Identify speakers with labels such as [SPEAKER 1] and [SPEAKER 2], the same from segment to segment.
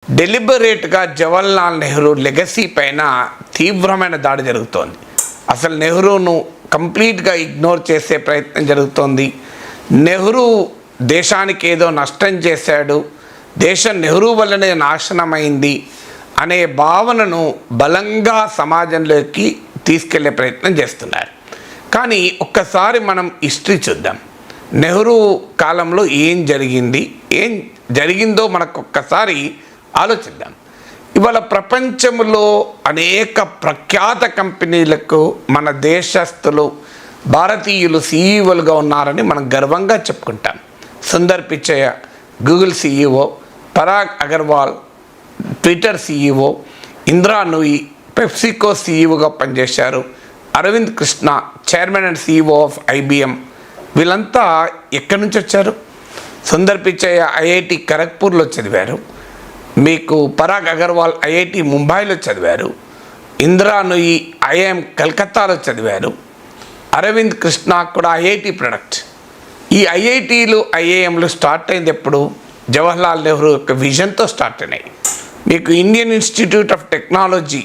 [SPEAKER 1] డెలిబరేట్గా Jawaharlal Nehru legacy పైన తీవ్రమైన దాడి జరుగుతోంది. అసలు నెహ్రూను కంప్లీట్గా ఇగ్నోర్ చేసే ప్రయత్నం జరుగుతోంది. నెహ్రూ దేశానికి ఏదో నష్టం చేశాడు, దేశం నెహ్రూ వల్లనే నాశనమైంది అనే భావనను బలంగా సమాజంలోకి తీసుకెళ్లే ప్రయత్నం చేస్తున్నారు. కానీ ఒక్కసారి మనం హిస్టరీ చూద్దాం. నెహ్రూ కాలంలో ఏం జరిగిందో మనకు ఒక్కసారి ఆలోచిద్దాం. ఇవాళ ప్రపంచంలో అనేక ప్రఖ్యాత కంపెనీలకు మన దేశస్తులు భారతీయులు సీఈఓలుగా ఉన్నారని మనం గర్వంగా చెప్పుకుంటాం. Sundar Pichai Google CEO, Parag Agrawal Twitter CEO, Indira Nooyi PepsiCo సీఈఓగా పనిచేశారు, Arvind Krishna chairman and CEO of IBM. వీళ్ళంతా ఎక్కడి నుంచి వచ్చారు? సుందర్ పిచ్చయ్య ఐఐటి ఖరగ్పూర్లో చదివారు, మీకు పరాగ్ అగర్వాల్ ఐఐటి ముంబైలో చదివారు, ఇందిరా నూయి ఐఐఎం కలకత్తాలో చదివారు, అరవింద్ కృష్ణ కూడా ఐఐటి ప్రొడక్ట్. ఈ ఐఐటీలు ఐఐఎంలు స్టార్ట్ అయింది ఎప్పుడు? జవహర్లాల్ నెహ్రూ యొక్క విజన్తో స్టార్ట్ అయినాయి. మీకు ఇండియన్ ఇన్స్టిట్యూట్ ఆఫ్ టెక్నాలజీ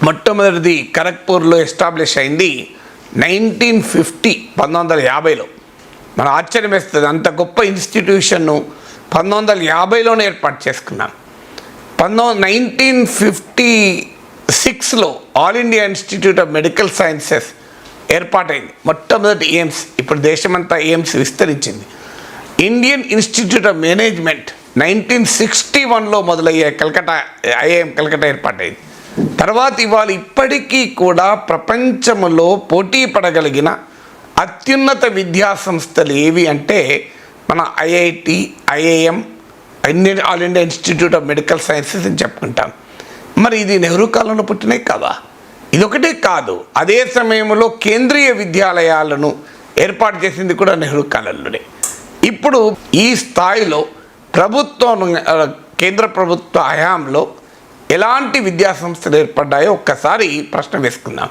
[SPEAKER 1] మొట్టమొదటిది ఖరగ్పూర్లో ఎస్టాబ్లిష్ అయింది 1950లో. మన ఆశ్చర్యం వేస్తుంది, అంత గొప్ప ఇన్స్టిట్యూషన్ను 1950లోనే ఏర్పాటు చేసుకున్నాం. 1956లో all India institute of medical sciences ఏర్పాటైంది, మొట్టమొదటి ఎయిమ్స్. ఇప్పుడు దేశమంతా ఎయిమ్స్ విస్తరించింది. ఇండియన్ ఇన్స్టిట్యూట్ ఆఫ్ మేనేజ్మెంట్ 1961లో మొదలయ్యే కలకత్తా ఐఐఎం కలకత్తా ఏర్పాటైంది. తర్వాత ఇవాళ ఇప్పటికీ కూడా ప్రపంచంలో పోటీ పడగలిగిన అత్యున్నత విద్యా సంస్థలు ఏవి అంటే మన IIT, IIM, all India institute of medical sciences అని చెప్పుకుంటాం. మరి ఇది నెహ్రూ కాలంలో పుట్టినాయి కదా? ఇదొకటే కాదు, అదే సమయంలో కేంద్రీయ విద్యాలయాలను ఏర్పాటు చేసింది కూడా నెహ్రూ కాలంలోనే. ఇప్పుడు ఈ స్థాయిలో ప్రభుత్వం, కేంద్ర ప్రభుత్వ హయాంలో ఎలాంటి విద్యా సంస్థలు ఏర్పడ్డాయో ఒక్కసారి ప్రశ్న వేసుకుందాం.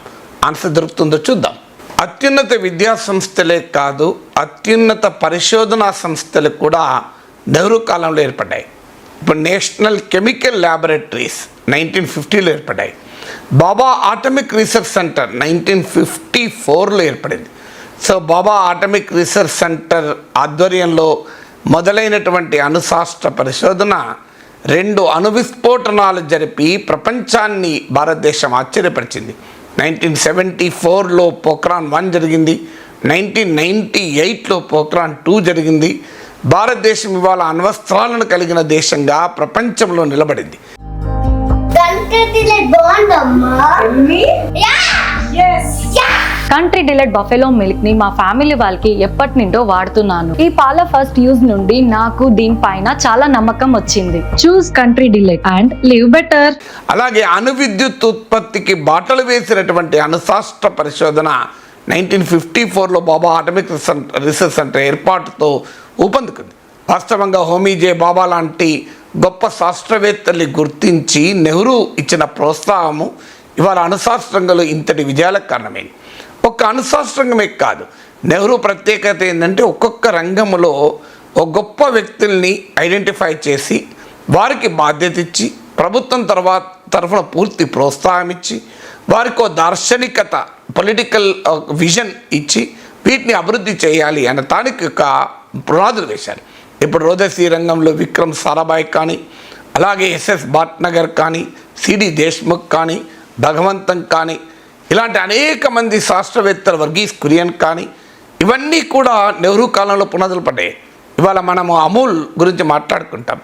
[SPEAKER 1] ఆన్సర్ దొరుకుతుందో చూద్దాం. అత్యున్నత విద్యా సంస్థలే కాదు, అత్యున్నత పరిశోధనా సంస్థలు కూడా నెహ్రూ కాలంలో ఏర్పడ్డాయి. ఇప్పుడు నేషనల్ కెమికల్ ల్యాబొరేటరీస్ 1950లో ఏర్పడ్డాయి. బాబా ఆటమిక్ రీసెర్చ్ సెంటర్ 1954లో ఏర్పడింది. సో బాబా ఆటమిక్ రీసెర్చ్ సెంటర్ ఆధ్వర్యంలో మొదలైనటువంటి అణుశాస్త్ర పరిశోధన 2 అణు విస్ఫోటనాలు జరిపి ప్రపంచాన్ని భారతదేశం ఆశ్చర్యపరిచింది. 1974లో పోఖ్రాన్ 1 జరిగింది, 1998లో పోఖ్రాన్ 2 జరిగింది. భారతదేశం ఇవాళ అణ్వస్త్రాలను కలిగిన దేశంగా ప్రపంచంలో నిలబడింది.
[SPEAKER 2] కంట్రీ డిలైట్ బఫెలో మిల్క్ ని మా ఫ్యామిలీ వాళ్ళకి ఎప్పటి నుండో వాడుతున్నాను. ఈ పాల ఫస్ట్ యూజ్ నుండి నాకు దీనిపైన చాలా నమ్మకం వచ్చింది. Choose country delight and live better.
[SPEAKER 1] అలాగే అణు విద్యుత్ ఉత్పత్తికి బాటలు వేసినటువంటి అణుశాస్త్ర పరిశోధన 1954లో బాబా ఆటమిక్ రీసెర్చ్ సెంటర్ ఏర్పాటుతో ఊపందుకుంది. వాస్తవంగా హోమీ జే బాబా లాంటి గొప్ప శాస్త్రవేత్తల్ని గుర్తించి నెహ్రూ ఇచ్చిన ప్రోత్సాహము ఇవాళ అణుశాస్త్రంలో ఇంతటి విజయాలకు కారణమైంది. ఒక్క అణుశాస్త్రంగమే కాదు, నెహ్రూ ప్రత్యేకత ఏంటంటే ఒక్కొక్క రంగంలో ఒక గొప్ప వ్యక్తుల్ని ఐడెంటిఫై చేసి వారికి బాధ్యత ఇచ్చి ప్రభుత్వం తరఫున పూర్తి ప్రోత్సాహం ఇచ్చి వారికి దార్శనికత, పొలిటికల్ విజన్ ఇచ్చి వీటిని అభివృద్ధి చేయాలి అన్న దానికి ఒక పునాదులు వేశారు. ఇప్పుడు రోదసీ రంగంలో విక్రమ్ సారాభాయ్ కానీ, అలాగే ఎస్ఎస్ భాట్నగర్ కానీ, సిడి దేశ్ముఖ్ కానీ, భగవంతం కానీ, ఇలాంటి అనేక మంది శాస్త్రవేత్తలు, వర్గీస్ కురియన్ కానీ, ఇవన్నీ కూడా నెహ్రూ కాలంలో పునాదులు పడ్డాయి. ఇవాళ మనము అమూల్ గురించి మాట్లాడుకుంటాం.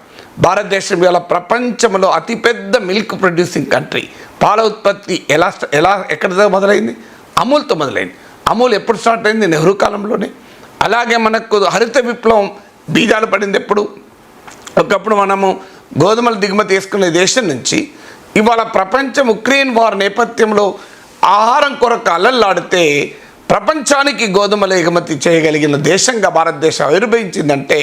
[SPEAKER 1] భారతదేశం ఇవాళ ప్రపంచంలో అతిపెద్ద మిల్క్ ప్రొడ్యూసింగ్ కంట్రీ. పాల ఉత్పత్తి ఎక్కడ మొదలైంది? అమూల్తో మొదలైంది. అమూల్ ఎప్పుడు స్టార్ట్ అయింది? నెహ్రూ కాలంలోనే. అలాగే మనకు హరిత విప్లవం బీజాలు పడింది ఎప్పుడు? ఒకప్పుడు మనము గోధుమలు దిగుమతి చేసుకునే దేశం నుంచి ఇవాళ ప్రపంచం ఉక్రెయిన్ వార్ నేపథ్యంలో ఆహారం కొరకు అల్లల్లాడితే ప్రపంచానికి గోధుమలు ఎగుమతి చేయగలిగిన దేశంగా భారతదేశం ఆవిర్భవించిందంటే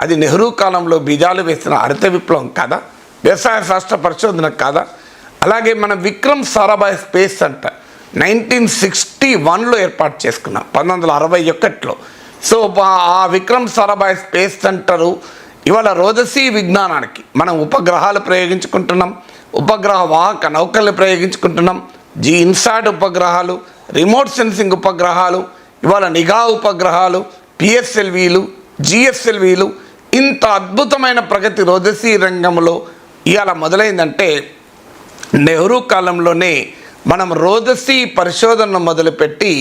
[SPEAKER 1] అది నెహ్రూ కాలంలో బీజాలు వేసిన హరిత విప్లవం కాదా? వ్యవసాయ శాస్త్ర పరిశోధన కాదా? అలాగే మన విక్రమ్ సారాభాయ్ స్పేస్ సెంటర్ 1961లో ఏర్పాటు చేసుకున్నాం, 1961లో. సో ఆ విక్రమ్ సారాభాయ్ స్పేస్ సెంటరు ఇవాళ రోదసీ విజ్ఞానానికి మనం ఉపగ్రహాలు ప్రయోగించుకుంటున్నాం, ఉపగ్రహ వాహక నౌకల్ని ప్రయోగించుకుంటున్నాం, ఇన్సాట్ ఉపగ్రహాలు, రిమోట్ సెన్సింగ్ ఉపగ్రహాలు, ఇవాళ నిఘా ఉపగ్రహాలు, పిఎస్ఎల్వీలు, జిఎస్ఎల్వీలు, ఇంత అద్భుతమైన ప్రగతి రోదసీ రంగంలో ఇవాళ మొదలైందంటే నెహ్రూ కాలంలోనే మనం రోదసీ పరిశోధనను మొదలుపెట్టి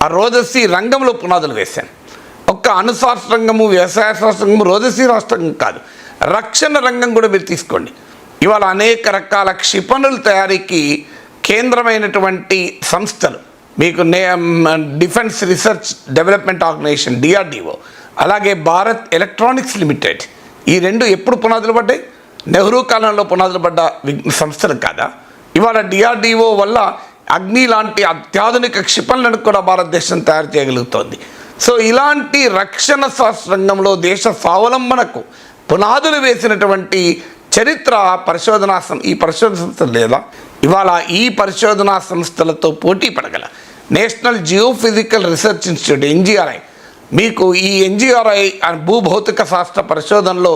[SPEAKER 1] ఆ రోదసీ రంగంలో పునాదులు వేశాం. ఒక్క అణుశాస్త్ర రంగము, వ్యవసాయ శాస్త్రంగము, రోదసీ రాష్ట్రం కాదు, రక్షణ రంగం కూడా మీరు తీసుకోండి. ఇవాళ అనేక రకాల క్షిపణుల తయారీకి కేంద్రమైనటువంటి సంస్థలు మీకు defence research development organisation DRDO, అలాగే భారత్ ఎలక్ట్రానిక్స్ లిమిటెడ్, ఈ రెండు ఎప్పుడు పునాదులు పడ్డాయి? నెహ్రూ కాలంలో పునాదులు పడ్డ సంస్థలు కాదా? ఇవాళ డిఆర్డిఓ వల్ల అగ్ని లాంటి అత్యాధునిక క్షిపణులను కూడా భారతదేశం తయారు చేయగలుగుతోంది. సో ఇలాంటి రక్షణ శాస్త్ర రంగంలో దేశ స్వావలంబనకు పునాదులు వేసినటువంటి చరిత్ర ఈ పరిశోధన సంస్థలు లేదా? ఇవాళ ఈ పరిశోధనా సంస్థలతో పోటీ పడగల national geophysical research institute NGRI, మీకు ఈ ఎన్జిఆర్ఐ భూభౌతిక శాస్త్ర పరిశోధనలో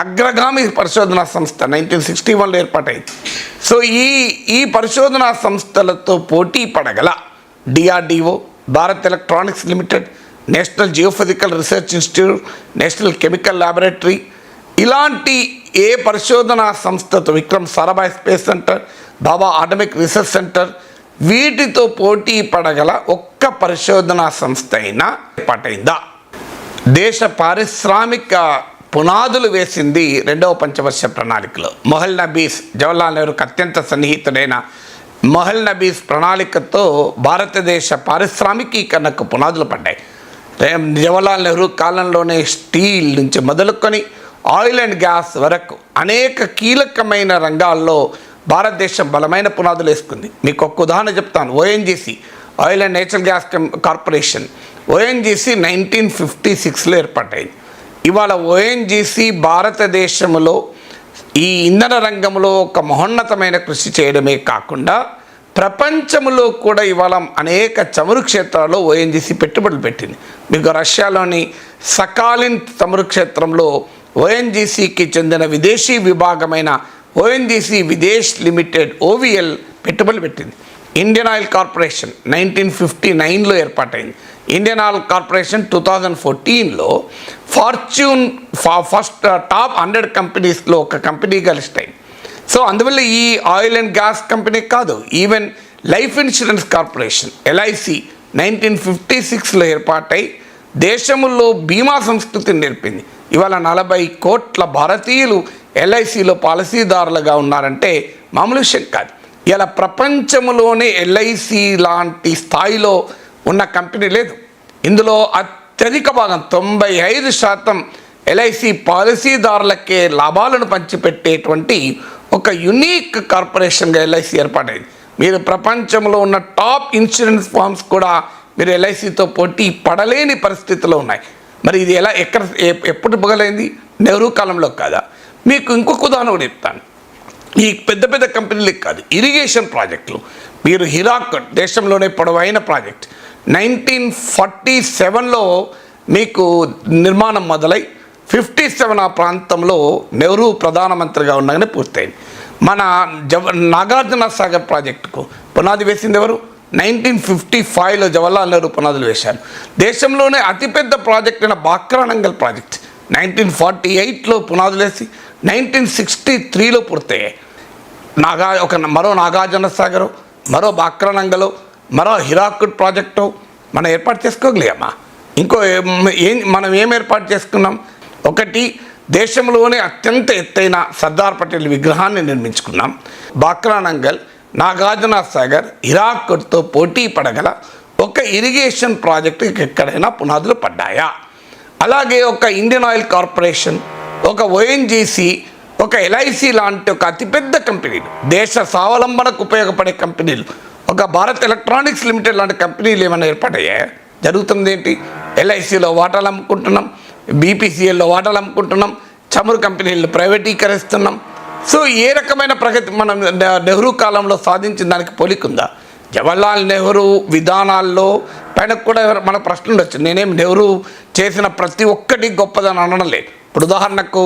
[SPEAKER 1] అగ్రగామి పరిశోధనా సంస్థ 1961లో ఏర్పాటైంది. సో ఈ పరిశోధనా సంస్థలతో పోటీ పడగల DRDO, Bharat electronics limited, national geophysical research institute, national chemical laboratory, ఇలాంటి ఏ పరిశోధనా సంస్థతో, విక్రమ్ సారాభాయ్ స్పేస్ సెంటర్, బాబా అటామిక్ రీసెర్చ్ సెంటర్, వీటితో పోటీ పడగల ఒక్క పరిశోధనా సంస్థ అయినా ఏర్పాటైందా? దేశ పారిశ్రామిక పునాదులు వేసింది రెండవ పంచవర్ష ప్రణాళికలో. మొహల్ నబీస్, జవహర్లాల్ నెహ్రూకి అత్యంత సన్నిహితుడైన మొహల్ నబీస్ ప్రణాళికతో భారతదేశ పారిశ్రామికీకరణకు పునాదులు పడ్డాయి. జవహర్లాల్ నెహ్రూ కాలంలోనే స్టీల్ నుంచి మొదలుకొని ఆయిల్ అండ్ గ్యాస్ వరకు అనేక కీలకమైన రంగాల్లో భారతదేశం బలమైన పునాదులు వేసుకుంది. మీకు ఒక ఉదాహరణ చెప్తాను. ONGC, oil and natural gas corporation, ONGC 1956లో ఏర్పాటైంది. ఇవాళ ఓఎన్జీసీ భారతదేశంలో ఈ ఇంధన రంగంలో ఒక మహోన్నతమైన కృషి చేయడమే కాకుండా ప్రపంచంలో కూడా ఇవాళ అనేక చమురు క్షేత్రాల్లో ఓఎన్జీసీ పెట్టుబడులు పెట్టింది. మీకు రష్యాలోని సకాలిన్ చమురు క్షేత్రంలో ఓఎన్జీసీకి చెందిన విదేశీ విభాగమైన ఓఎన్జీసీ విదేశ్ లిమిటెడ్ ఓవిఎల్ పెట్టుబడులు పెట్టింది. ఇండియన్ ఆయిల్ కార్పొరేషన్ 1959లో ఏర్పాటైంది. ఇండియన్ ఆయిల్ కార్పొరేషన్ 2014లో ఫార్చ్యూన్ ఫస్ట్ టాప్ 100 కంపెనీస్లో ఒక కంపెనీగా లిస్ట్ అయింది. సో అందువల్ల ఈ ఆయిల్ అండ్ గ్యాస్ కంపెనీ కాదు, even life insurance corporation LIC 1956లో ఏర్పాటై దేశంలో బీమా సంస్కృతిని నేర్పింది. ఇవాళ 40 కోట్ల భారతీయులు ఎల్ఐసిలో పాలసీదారులుగా ఉన్నారంటే మామూలు విషయం కాదు. ఇలా ప్రపంచంలోనే ఎల్ఐసి లాంటి స్థాయిలో ఉన్న కంపెనీ లేదు. ఇందులో అత్యధిక భాగం 95% ఎల్ఐసి పాలసీదారులకే లాభాలను పంచిపెట్టేటువంటి ఒక యునీక్ కార్పొరేషన్గా ఎల్ఐసి ఏర్పాటైంది. మీరు ప్రపంచంలో ఉన్న టాప్ ఇన్సూరెన్స్ ఫార్మ్స్ కూడా మీరు ఎల్ఐసితో పోటీ పడలేని పరిస్థితిలో ఉన్నాయి. మరి ఇది ఎప్పుడు మొదలైంది? నెహ్రూ కాలంలో కాదా? మీకు ఇంకొక ఉదాహరణ కూడా చెప్తాను. ఈ పెద్ద పెద్ద కంపెనీలకు కాదు, ఇరిగేషన్ ప్రాజెక్టులు, మీరు హిరాకుడ్ దేశంలోనే పొడవైన ప్రాజెక్ట్ 1947లో మీకు నిర్మాణం మొదలై 57 ఆ ప్రాంతంలో నెహ్రూ ప్రధానమంత్రిగా ఉండగానే పూర్తయింది. మన నాగార్జున సాగర్ ప్రాజెక్టుకు పునాది వేసింది ఎవరు? 1955లో జవహర్లాల్ నెహ్రూ పునాదులు వేశారు. దేశంలోనే అతిపెద్ద ప్రాజెక్ట్ అయిన బాక్రానంగల్ ప్రాజెక్ట్ 1948లో పునాదులు వేసి 1963లో పూర్తయ్యాయి. మరో నాగార్జున సాగరు, మరో బాక్రానంగలు, మరో హిరాకుడ్ ప్రాజెక్టు మనం ఏర్పాటు చేసుకోగలిగామా? మనం ఏం ఏర్పాటు చేసుకున్నాం? ఒకటి, దేశంలోనే అత్యంత ఎత్తైన సర్దార్ పటేల్ విగ్రహాన్ని నిర్మించుకున్నాం. బాక్రానంగల్, నాగార్జున సాగర్, హిరాకుడ్తో పోటీ పడగల ఒక ఇరిగేషన్ ప్రాజెక్టుకి ఎక్కడైనా పునాదులు పడ్డాయా? అలాగే ఒక ఇండియన్ ఆయిల్ కార్పొరేషన్, ఒక ఓఎన్జీసీ, ఒక ఎల్ఐసి లాంటి ఒక అతిపెద్ద కంపెనీలు, దేశ స్వావలంబనకు ఉపయోగపడే కంపెనీలు, ఒక భారత్ ఎలక్ట్రానిక్స్ లిమిటెడ్ లాంటి కంపెనీలు ఏమైనా ఏర్పాటయ్యాయా? జరుగుతుంది ఏంటి? ఎల్ఐసిలో వాటాలు అమ్ముకుంటున్నాం, బీపీసీఎల్లో వాటాలు అమ్ముకుంటున్నాం, చమురు కంపెనీలను ప్రైవేటీకరిస్తున్నాం. సో ఏ రకమైన ప్రగతి మనం నెహ్రూ కాలంలో సాధించిన దానికి పోలికుందా? జవహర్లాల్ నెహ్రూ విధానాల్లో పైన కూడా మన ప్రశ్న ఉండొచ్చు. నేనేం నెహ్రూ చేసిన ప్రతి ఒక్కటి గొప్పదని అనడం లేదు. ఇప్పుడు ఉదాహరణకు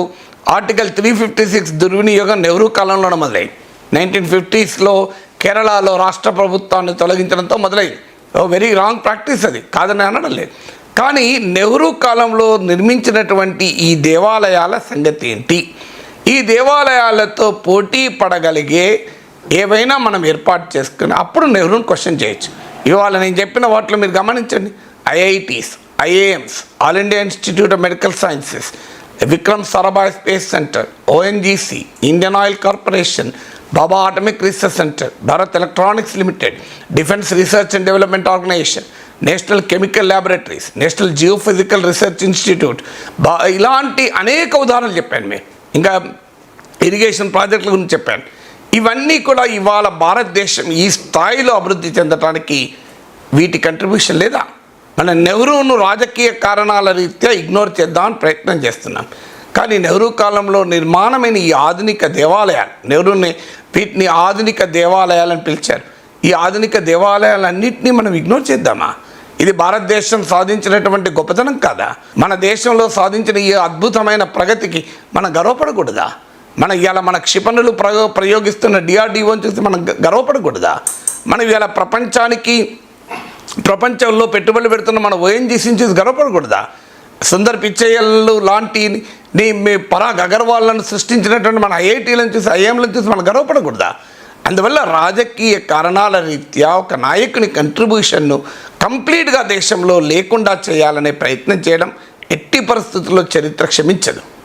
[SPEAKER 1] ఆర్టికల్ 356 దుర్వినియోగం నెహ్రూ కాలంలోనే మొదలైంది. 1950s కేరళలో రాష్ట్ర ప్రభుత్వాన్ని తొలగించడంతో మొదలైంది. వెరీ రాంగ్ ప్రాక్టీస్, అది కాదని అనడం లేదు. కానీ నెహ్రూ కాలంలో నిర్మించినటువంటి ఈ దేవాలయాల సంగతి ఏంటి? ఈ దేవాలయాలతో పోటీ పడగలిగే ఏవైనా మనం ఏర్పాటు చేసుకుని అప్పుడు నెహ్రూని క్వశ్చన్ చేయొచ్చు. ఇవాళ నేను చెప్పిన వాటిలో మీరు గమనించండి, IITs, AIIMS, all India institute of medical sciences, Vikram Sarabhai space centre, ONGC, Indian oil corporation, Bhabha atomic research centre, Bharat electronics limited, defence research and development organisation, national chemical laboratories, national geophysical research institute, ఇలాంటి అనేక ఉదాహరణలు చెప్పాను. మేము ఇంకా irrigation ప్రాజెక్టుల గురించి చెప్పాను. ఇవన్నీ కూడా ఇవాళ భారతదేశం ఈ స్థాయిలో అభివృద్ధి చెందడానికి వీటి కంట్రిబ్యూషన్ లేదా? మన నెహ్రూను రాజకీయ కారణాల రీత్యా ఇగ్నోర్ చేద్దామని ప్రయత్నం చేస్తున్నాం. కానీ నెహ్రూ కాలంలో నిర్మాణమైన ఈ ఆధునిక దేవాలయాలు, నెహ్రూని వీటిని ఆధునిక దేవాలయాలని పిలిచారు. ఈ ఆధునిక దేవాలయాలన్నింటినీ మనం ఇగ్నోర్ చేద్దామా? ఇది భారతదేశం సాధించినటువంటి గొప్పతనం కాదా? మన దేశంలో సాధించిన ఈ అద్భుతమైన ప్రగతికి మనం గర్వపడకూడదా? ఇవాళ మన క్షిపణులు ప్రయోగిస్తున్న డిఆర్డిఓని చూసి మనం గర్వపడకూడదా? మనం ఇవాళ ప్రపంచంలో పెట్టుబడులు పెడుతున్న మన ఓఎన్జీసీని చూసి గర్వపడకూడదా? సుందర్ పిచ్చయ్యలు లాంటి పరాగ్ అగర్వాల్లను సృష్టించినటువంటి మన ఐఐటీలను చూసి, ఐఎంలను చూసి మనం గర్వపడకూడదా? అందువల్ల రాజకీయ కారణాల రీత్యా ఒక నాయకుని కంట్రిబ్యూషన్ను కంప్లీట్గా దేశంలో లేకుండా చేయాలనే ప్రయత్నం చేయడం ఎట్టి పరిస్థితుల్లో చరిత్ర క్షమించదు.